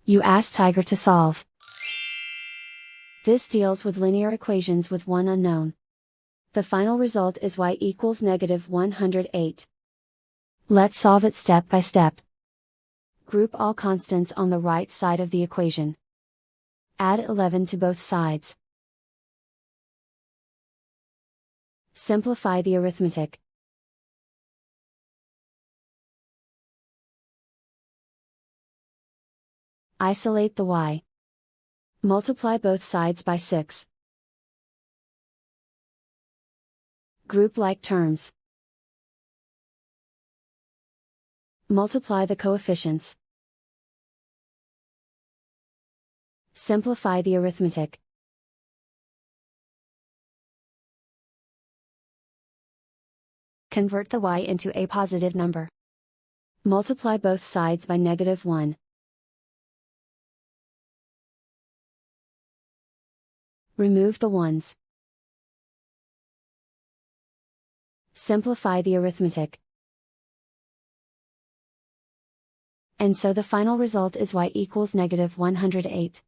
You ask Tiger to solve. This deals with linear equations with one unknown. The final result is y equals -108. Let's solve it step by step. Group all constants on the right side of the equation. Add 11 to both sides. Simplify the arithmetic. Isolate the y. Multiply both sides by 6. Group like terms. Multiply the coefficients. Simplify the arithmetic. Convert the y into a positive number. Multiply both sides by -1. Remove the ones. Simplify the arithmetic. And so the final result is y equals -108.